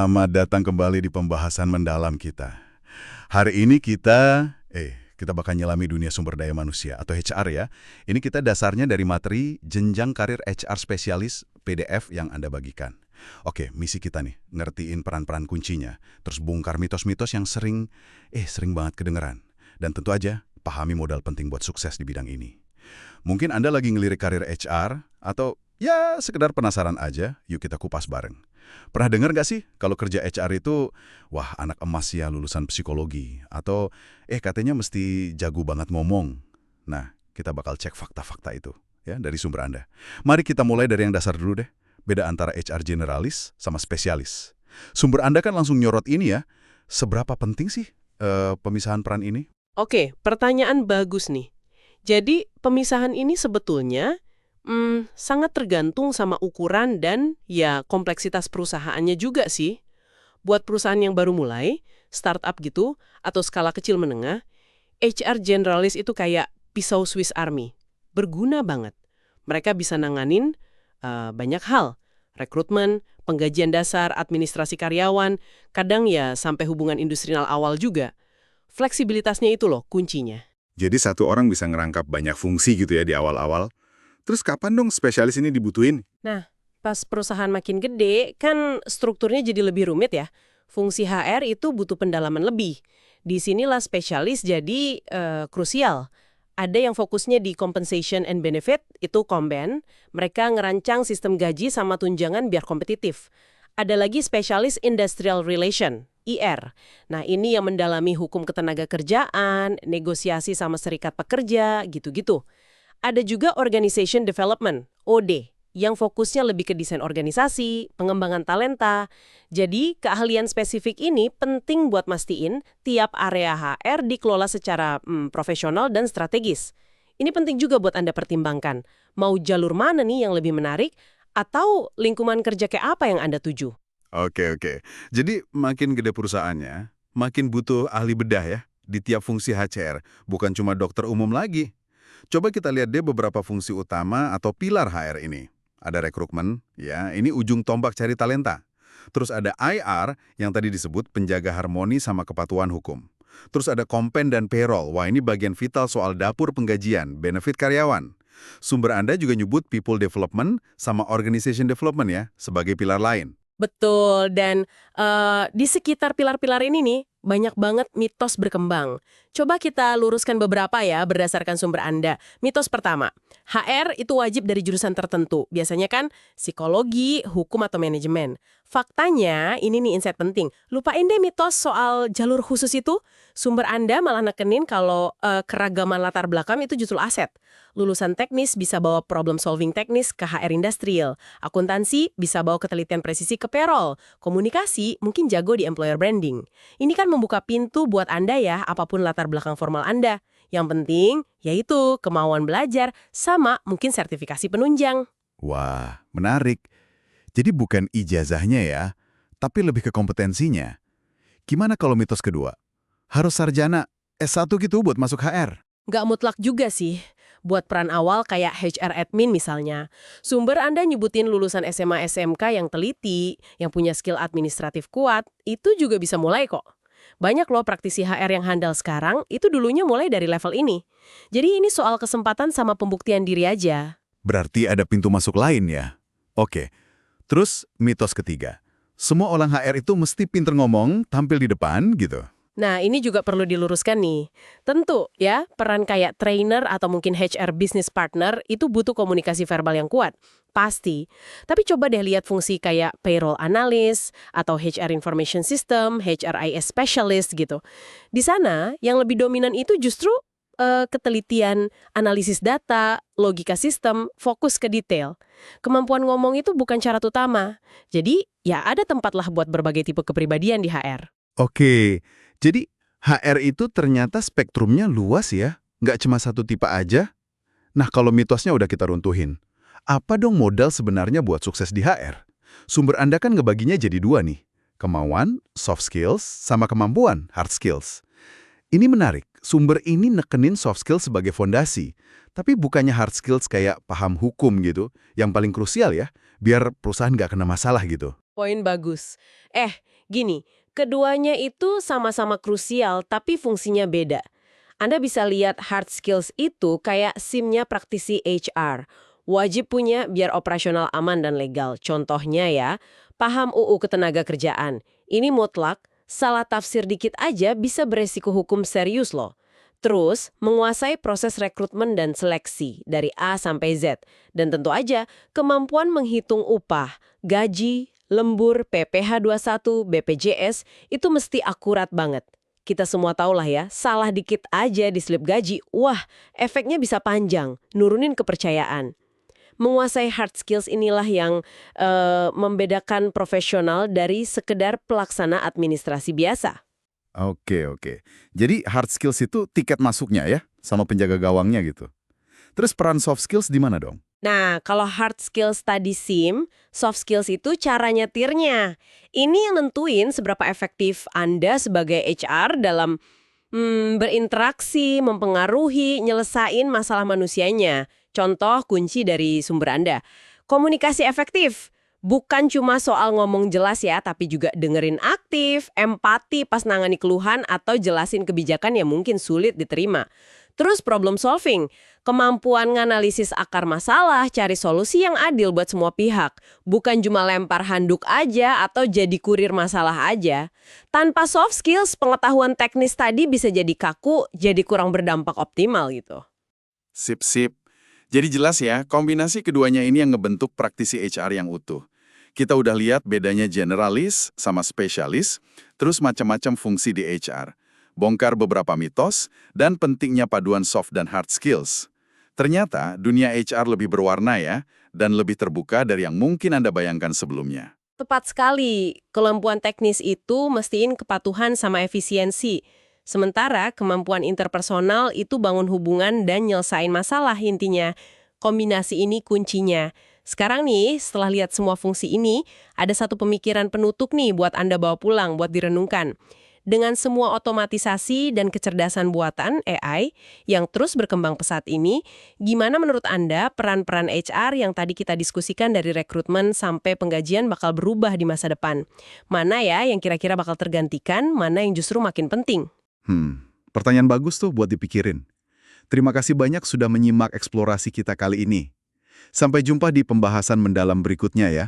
Selamat datang kembali di pembahasan mendalam kita. Hari ini kita bakal nyelami dunia sumber daya manusia atau HR ya. Ini kita dasarnya dari materi Jenjang Karir HR Spesialis PDF yang Anda bagikan. Oke, misi kita nih, ngertiin peran-peran kuncinya, terus bongkar mitos-mitos yang sering banget kedengeran. Dan tentu aja, pahami modal penting buat sukses di bidang ini. Mungkin Anda lagi ngelirik karir HR, atau ya sekedar penasaran aja, yuk kita kupas bareng. Pernah dengar nggak sih kalau kerja HR itu, wah anak emas ya lulusan psikologi, atau katanya mesti jago banget ngomong. Nah, kita bakal cek fakta-fakta itu ya dari sumber Anda. Mari kita mulai dari yang dasar dulu deh, beda antara HR generalis sama spesialis. Sumber Anda kan langsung nyorot ini ya, seberapa penting sih pemisahan peran ini? Oke, pertanyaan bagus nih. Jadi, pemisahan ini sebetulnya sangat tergantung sama ukuran dan ya kompleksitas perusahaannya juga sih. Buat perusahaan yang baru mulai, startup gitu, atau skala kecil menengah, HR generalis itu kayak pisau Swiss Army. Berguna banget. Mereka bisa nanganin banyak hal. Rekrutmen, penggajian dasar, administrasi karyawan, kadang ya sampai hubungan industrial awal juga. Fleksibilitasnya itu loh kuncinya. Jadi satu orang bisa ngerangkap banyak fungsi gitu ya di awal-awal. Terus kapan dong spesialis ini dibutuhin? Nah, pas perusahaan makin gede, kan strukturnya jadi lebih rumit ya. Fungsi HR itu butuh pendalaman lebih. Di sinilah spesialis jadi krusial. Ada yang fokusnya di compensation and benefit, itu komben. Mereka ngerancang sistem gaji sama tunjangan biar kompetitif. Ada lagi spesialis industrial relation, IR. Nah, ini yang mendalami hukum ketenaga kerjaan, negosiasi sama serikat pekerja, gitu-gitu. Ada juga Organization Development, OD, yang fokusnya lebih ke desain organisasi, pengembangan talenta. Jadi, keahlian spesifik ini penting buat mastiin tiap area HR dikelola secara profesional dan strategis. Ini penting juga buat Anda pertimbangkan. Mau jalur mana nih yang lebih menarik, atau lingkungan kerja kayak apa yang Anda tuju? Oke. Jadi makin gede perusahaannya, makin butuh ahli bedah ya di tiap fungsi HR, bukan cuma dokter umum lagi. Coba kita lihat deh beberapa fungsi utama atau pilar HR ini. Ada rekrutmen, ya, ini ujung tombak cari talenta. Terus ada IR yang tadi disebut penjaga harmoni sama kepatuhan hukum. Terus ada kompen dan payroll, wah ini bagian vital soal dapur penggajian, benefit karyawan. Sumber Anda juga nyebut people development sama organization development ya, sebagai pilar lain. Betul, dan di sekitar pilar-pilar ini nih, banyak banget mitos berkembang. Coba kita luruskan beberapa ya berdasarkan sumber Anda. Mitos pertama, HR itu wajib dari jurusan tertentu. Biasanya kan psikologi, hukum, atau manajemen. Faktanya, ini nih insight penting. Lupain deh mitos soal jalur khusus itu. Sumber Anda malah nekenin kalau keragaman latar belakang itu justru aset. Lulusan teknis bisa bawa problem solving teknis ke HR industrial. Akuntansi bisa bawa ketelitian presisi ke payroll. Komunikasi mungkin jago di employer branding. Ini kan membuka pintu buat Anda ya, apapun latar belakang formal Anda. Yang penting, yaitu kemauan belajar sama mungkin sertifikasi penunjang. Wah, menarik. Jadi bukan ijazahnya ya, tapi lebih ke kompetensinya. Gimana kalau mitos kedua? Harus sarjana S1 gitu buat masuk HR? Nggak mutlak juga sih. Buat peran awal kayak HR admin misalnya. Sumber Anda nyebutin lulusan SMA SMK yang teliti, yang punya skill administratif kuat, itu juga bisa mulai kok. Banyak loh praktisi HR yang handal sekarang, itu dulunya mulai dari level ini. Jadi ini soal kesempatan sama pembuktian diri aja. Berarti ada pintu masuk lain ya? Oke. Terus mitos ketiga. Semua orang HR itu mesti pinter ngomong, tampil di depan gitu. Nah, ini juga perlu diluruskan nih. Tentu ya, peran kayak trainer atau mungkin HR business partner itu butuh komunikasi verbal yang kuat. Pasti. Tapi coba deh lihat fungsi kayak payroll analyst atau HR information system, HRIS specialist gitu. Di sana, yang lebih dominan itu justru ketelitian, analisis data, logika sistem, fokus ke detail. Kemampuan ngomong itu bukan syarat utama. Jadi, ya ada tempat lah buat berbagai tipe kepribadian di HR. Oke, jadi HR itu ternyata spektrumnya luas ya? Nggak cuma satu tipe aja? Nah, kalau mitosnya udah kita runtuhin, apa dong modal sebenarnya buat sukses di HR? Sumber Anda kan ngebaginya jadi dua nih, kemauan, soft skills, sama kemampuan, hard skills. Ini menarik, sumber ini nekenin soft skills sebagai fondasi, tapi bukannya hard skills kayak paham hukum gitu, yang paling krusial ya, biar perusahaan nggak kena masalah gitu. Poin bagus. Gini, keduanya itu sama-sama krusial tapi fungsinya beda. Anda bisa lihat hard skills itu kayak SIM-nya praktisi HR. Wajib punya biar operasional aman dan legal. Contohnya ya, paham UU Ketenagakerjaan. Ini mutlak, salah tafsir dikit aja bisa beresiko hukum serius loh. Terus, menguasai proses rekrutmen dan seleksi dari A sampai Z. Dan tentu aja, kemampuan menghitung upah, gaji, lembur, PPh 21, BPJS, itu mesti akurat banget. Kita semua tahu lah ya, salah dikit aja di slip gaji, wah, efeknya bisa panjang, nurunin kepercayaan. Menguasai hard skills inilah yang membedakan profesional dari sekedar pelaksana administrasi biasa. Oke. Jadi hard skills itu tiket masuknya ya, sama penjaga gawangnya gitu. Terus peran soft skills di mana dong? Nah, kalau hard skills tadi SIM, soft skills itu cara nyetirnya. Ini yang nentuin seberapa efektif Anda sebagai HR dalam berinteraksi, mempengaruhi, nyelesain masalah manusianya. Contoh kunci dari sumber Anda. Komunikasi efektif. Bukan cuma soal ngomong jelas ya, tapi juga dengerin aktif, empati pas nangani keluhan atau jelasin kebijakan yang mungkin sulit diterima. Terus problem solving, kemampuan nganalisis akar masalah, cari solusi yang adil buat semua pihak. Bukan cuma lempar handuk aja atau jadi kurir masalah aja. Tanpa soft skills, pengetahuan teknis tadi bisa jadi kaku, jadi kurang berdampak optimal gitu. Sip. Jadi jelas ya, kombinasi keduanya ini yang ngebentuk praktisi HR yang utuh. Kita udah lihat bedanya generalis sama spesialis, terus macam-macam fungsi di HR. Bongkar beberapa mitos, dan pentingnya paduan soft dan hard skills. Ternyata dunia HR lebih berwarna ya, dan lebih terbuka dari yang mungkin Anda bayangkan sebelumnya. Tepat sekali, kemampuan teknis itu mestiin kepatuhan sama efisiensi. Sementara kemampuan interpersonal itu bangun hubungan dan nyelesain masalah intinya. Kombinasi ini kuncinya. Sekarang nih, setelah lihat semua fungsi ini, ada satu pemikiran penutup nih buat Anda bawa pulang, buat direnungkan. Dengan semua otomatisasi dan kecerdasan buatan AI yang terus berkembang pesat ini, gimana menurut Anda peran-peran HR yang tadi kita diskusikan dari rekrutmen sampai penggajian bakal berubah di masa depan? Mana ya yang kira-kira bakal tergantikan, mana yang justru makin penting? Pertanyaan bagus tuh buat dipikirin. Terima kasih banyak sudah menyimak eksplorasi kita kali ini. Sampai jumpa di pembahasan mendalam berikutnya ya.